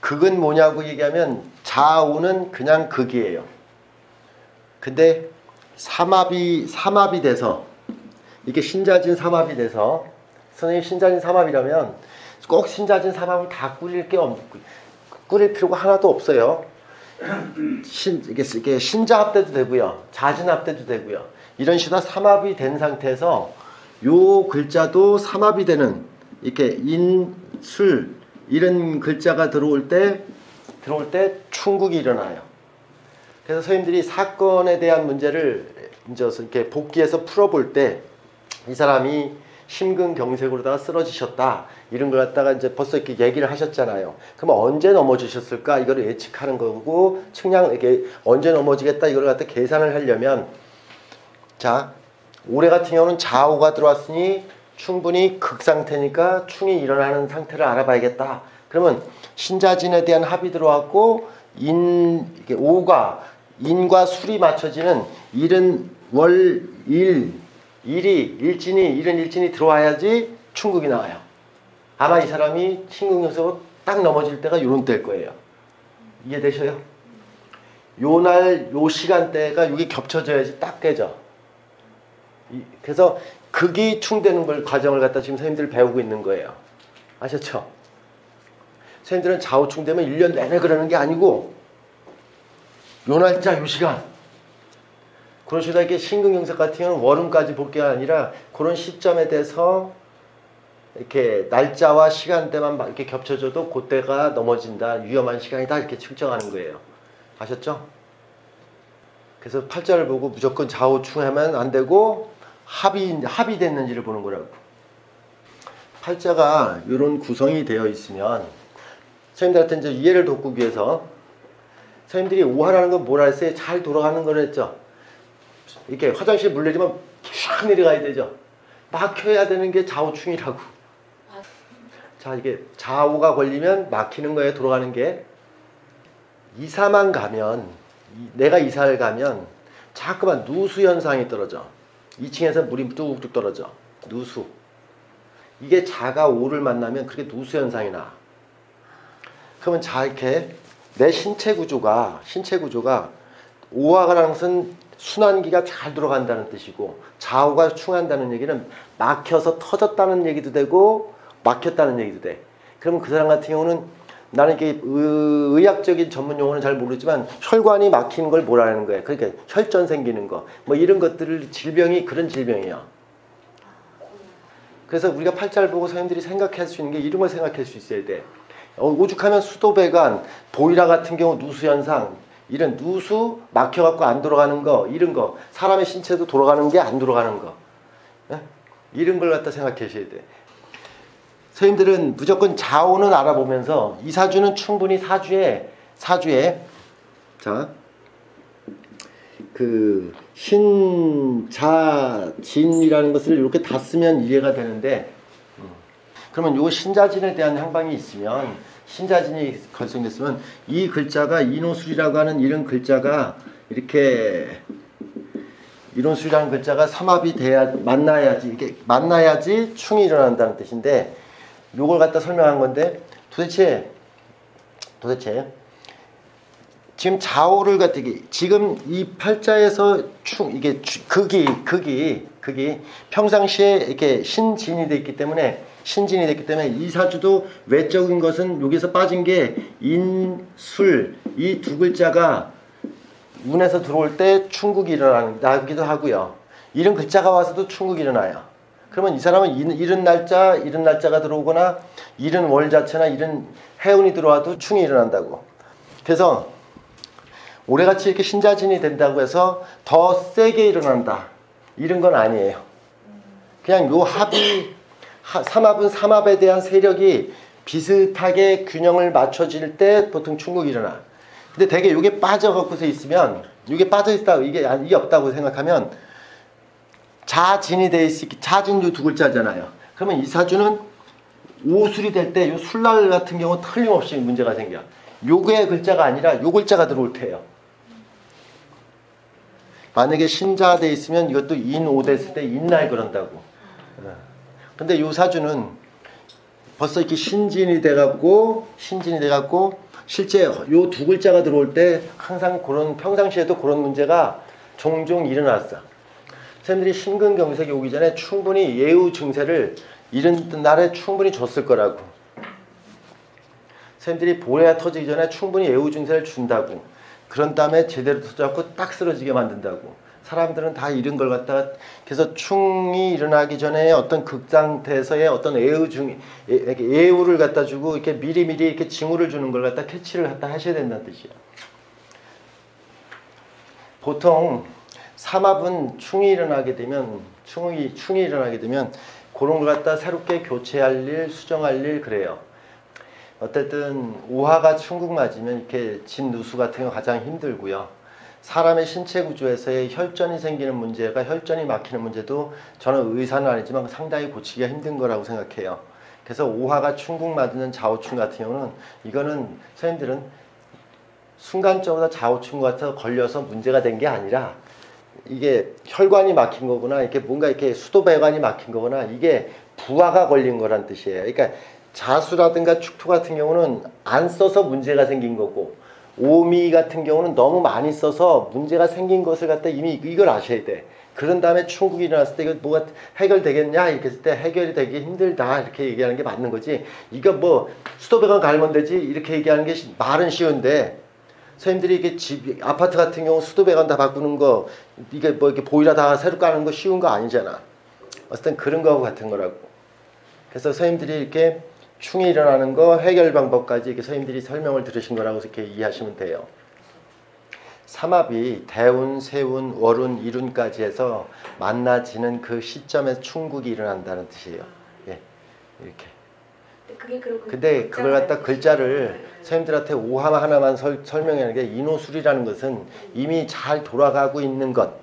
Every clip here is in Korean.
극은 뭐냐고 얘기하면 좌우는 그냥 극이에요. 근데 삼합이 돼서 이게 신자진 삼합이 돼서 선생님 신자진 삼합이라면 꼭 신자진 삼합을 다 꾸릴 필요가 하나도 없어요. 이게 신자합 때도 되고요. 자진합 때도 되고요. 이런 식으로 삼합이 된 상태에서 요 글자도 삼합이 되는 이렇게 인, 술 이런 글자가 들어올 때 충국이 일어나요. 그래서 선생님들이 사건에 대한 문제를 이제 이렇게 복기해서 풀어볼 때 이 사람이 심근경색으로다가 쓰러지셨다 이런 걸 갖다가 이제 벌써 이렇게 얘기를 하셨잖아요. 그럼 언제 넘어지셨을까 이거를 예측하는 거고 이게 언제 넘어지겠다 이걸 갖다 계산을 하려면 자 올해 같은 경우는 좌우가 들어왔으니 충분히 극상태니까 충이 일어나는 상태를 알아봐야겠다. 그러면 신자진에 대한 합이 들어왔고 이게 오가 인과 술이 맞춰지는 일은 월, 일진이 들어와야지 충국이 나와요. 아마 이 사람이 심근경색으로 딱 넘어질 때가 요런 때일 거예요. 이해되셔요? 요 날, 요 시간대가 여기 겹쳐져야지 딱 깨져. 그래서 극이 충되는 걸 과정을 갖다 지금 선생님들 배우고 있는 거예요. 아셨죠? 선생님들은 좌우충되면 1년 내내 그러는 게 아니고 요 날짜 요 시간 그러시다 이렇게 심근경색 같은 경우는 월음까지 볼 게 아니라 그런 시점에 대해서 이렇게 날짜와 시간대만 이렇게 겹쳐져도 그때가 넘어진다 위험한 시간이다 이렇게 측정하는 거예요. 아셨죠? 그래서 팔자를 보고 무조건 좌우충하면 안 되고 합이 됐는지를 보는 거라고. 팔자가 이런 구성이 되어 있으면 선생님들한테 이제 이해를 돕기 위해서 선생님들이 오하라는 건 뭐라 했어요? 잘 돌아가는 걸 했죠. 이렇게 화장실 물 내리면 쫙 내려가야 되죠. 막혀야 되는 게 좌우충이라고. 자, 이게 좌우가 걸리면 막히는 거예요. 돌아가는 게. 이사만 가면 내가 이사를 가면 자꾸만 누수 현상이 떨어져. 2층에서 물이 뚝뚝 떨어져. 누수. 이게 자가 오를 만나면 그렇게 누수 현상이 나. 그러면 자 이렇게 내 신체 구조가 오화라는 것은 순환기가 잘 돌아간다는 뜻이고 좌우가 충한다는 얘기는 막혀서 터졌다는 얘기도 되고 막혔다는 얘기도 돼. 그러면 그 사람 같은 경우는 나는 이게 의학적인 전문 용어는 잘 모르지만 혈관이 막히는 걸 뭐라는 거야. 그러니까 혈전 생기는 거. 뭐 이런 것들을 질병이 그런 질병이야. 그래서 우리가 팔자를 보고 선생님들이 생각할 수 있는 게 이런 걸 생각할 수 있어야 돼. 오죽하면 수도배관, 보이라 같은 경우 누수현상, 이런 누수 막혀갖고 안 돌아가는 거, 이런 거, 사람의 신체도 돌아가는 게 안 돌아가는 거, 이런 걸 갖다 생각하셔야 돼. 선생님들은 무조건 좌우는 알아보면서 이 사주는 충분히 사주에 자, 그 신자진이라는 것을 이렇게 다 쓰면 이해가 되는데, 그러면 요 신자진에 대한 향방이 있으면 신자진이 결성됐으면 이 글자가 인호술이라고 하는 이런 글자가 이렇게 인호술이라는 글자가 삼합이 돼야 만나야지 이게 만나야지 충이 일어난다는 뜻인데 요걸 갖다 설명한 건데 도대체 지금 좌우를 갖다 지금 이 팔자에서 이게 극이 평상시에 이렇게 신진이 됐기 때문에 이 사주도 외적인 것은 여기서 빠진 게 인, 술 이 두 글자가 운에서 들어올 때 충국이 나기도 하고요. 이런 글자가 와서도 충국이 일어나요. 그러면 이 사람은 이런 날짜가 들어오거나 이런 월 자체나 이런 해운이 들어와도 충이 일어난다고. 그래서 올해같이 이렇게 신자진이 된다고 해서 더 세게 일어난다 이런 건 아니에요. 그냥 요 삼합은 삼합에 대한 세력이 비슷하게 균형을 맞춰질 때 보통 충국이 일어나. 근데 되게 이게 빠져갖고서 있으면 이게 빠져있다 이게 없다고 생각하면 자진이 돼 있기 자진 요 두 글자잖아요. 그러면 이 사주는 오술이 될 때 요 술날 같은 경우 틀림없이 문제가 생겨. 요게 글자가 아니라 요 글자가 들어올 때예요. 만약에 신자 돼 있으면 이것도 인오 됐을 때 인날 그런다고. 근데 요 사주는 벌써 이렇게 신진이 돼갖고 실제 요 두 글자가 들어올 때 항상 그런 평상시에도 그런 문제가 종종 일어났어. 선생님들이 신근경색이 오기 전에 충분히 예우 증세를 이런 날에 충분히 줬을 거라고. 선생님들이 보레가 터지기 전에 충분히 예우 증세를 준다고. 그런 다음에 제대로 터져갖고 딱 쓰러지게 만든다고. 사람들은 다 이런 걸 갖다가 그래서 충이 일어나기 전에 어떤 극상태에서의 어떤 예우를 갖다 주고 이렇게 미리미리 이렇게 징후를 주는 걸 갖다 캐치를 갖다 하셔야 된다는 뜻이야. 보통 삼합은 충이 일어나게 되면 충이 일어나게 되면 그런 걸 갖다 새롭게 교체할 일, 수정할 일 그래요. 어쨌든 오화가 충국 맞으면 이렇게 진누수 같은 거 가장 힘들고요. 사람의 신체 구조에서의 혈전이 생기는 문제가 혈전이 막히는 문제도 저는 의사는 아니지만 상당히 고치기가 힘든 거라고 생각해요. 그래서 오화가 충국 맞는 좌우충 같은 경우는 이거는 선생님들은 순간적으로 좌우충 같아서 걸려서 문제가 된 게 아니라 이게 혈관이 막힌 거구나, 이렇게 뭔가 이렇게 수도배관이 막힌 거구나, 이게 부하가 걸린 거란 뜻이에요. 그러니까 자수라든가 축토 같은 경우는 안 써서 문제가 생긴 거고, 오미 같은 경우는 너무 많이 써서 문제가 생긴 것을 갖다 이미 이걸 아셔야 돼. 그런 다음에 충국이 일어났을 때 이거 뭐가 해결되겠냐 이렇게 했을 때 해결이 되기 힘들다 이렇게 얘기하는 게 맞는 거지. 이거 뭐 수도배관 갈면 되지 이렇게 얘기하는 게 말은 쉬운데, 선생님들이 이게 집 아파트 같은 경우 수도배관 다 바꾸는 거, 이게 뭐 이렇게 보일러 다 새로 까는 거 쉬운 거 아니잖아. 어쨌든 그런 거하고 같은 거라고. 그래서 선생님들이 이렇게 충이 일어나는 거 해결 방법까지 이렇게 선생님들이 설명을 들으신 거라고 이렇게 이해하시면 돼요. 삼합이 대운, 세운, 월운, 일운까지 해서 만나지는 그 시점에 충국이 일어난다는 뜻이에요. 예, 이렇게. 근데 그걸 갖다 글자를 선생님들한테 오화 하나만 설명하는 게, 인호술이라는 것은 이미 잘 돌아가고 있는 것,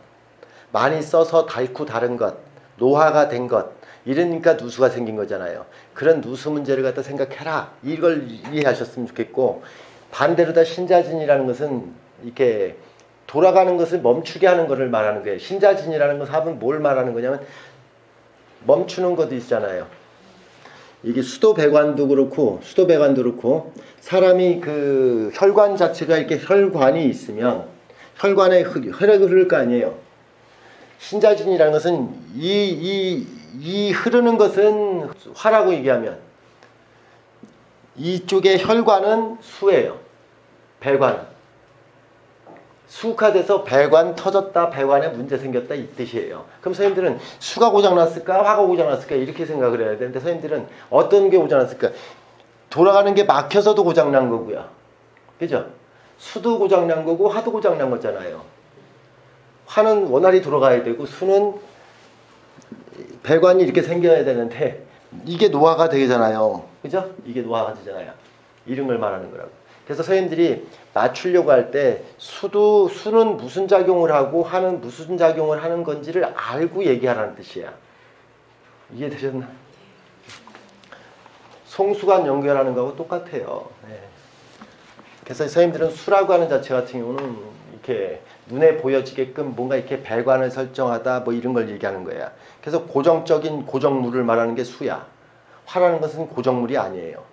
많이 써서 닳고 다른 것, 노화가 된 것, 이러니까 누수가 생긴 거잖아요. 그런 누수 문제를 갖다 생각해라, 이걸 이해하셨으면 좋겠고, 반대로 다 신자진이라는 것은 이렇게 돌아가는 것을 멈추게 하는 것을 말하는 거예요. 신자진이라는 것은 합은 뭘 말하는 거냐면 멈추는 것도 있잖아요. 이게 수도배관도 그렇고 사람이 그 혈관 자체가 이렇게 혈관이 있으면 혈관에 혈액이 흐를 거 아니에요. 신자진이라는 것은 이 흐르는 것은 화라고 얘기하면 이쪽에 혈관은 수예요. 배관. 수화돼서 배관 터졌다, 배관에 문제 생겼다 이 뜻이에요. 그럼 선생님들은 수가 고장났을까, 화가 고장났을까 이렇게 생각을 해야 되는데, 선생님들은 어떤 게 고장났을까? 돌아가는 게 막혀서도 고장난 거고요. 그죠? 수도 고장난 거고 화도 고장난 거잖아요. 화는 원활히 돌아가야 되고 수는 배관이 이렇게 생겨야 되는데 이게 노화가 되잖아요. 그죠? 이게 노화가 되잖아요. 이런 걸 말하는 거라고. 그래서 선생님들이 맞추려고 할 때 수는 무슨 작용을 하고 화는 무슨 작용을 하는 건지를 알고 얘기하라는 뜻이야. 이해되셨나? 송수관 연결하는 거하고 똑같아요. 네. 그래서 선생님들은 수라고 하는 자체 같은 경우는 이렇게 눈에 보여지게끔 뭔가 이렇게 배관을 설정하다 뭐 이런 걸 얘기하는 거야. 그래서 고정적인 고정물을 말하는 게 수야. 화라는 것은 고정물이 아니에요.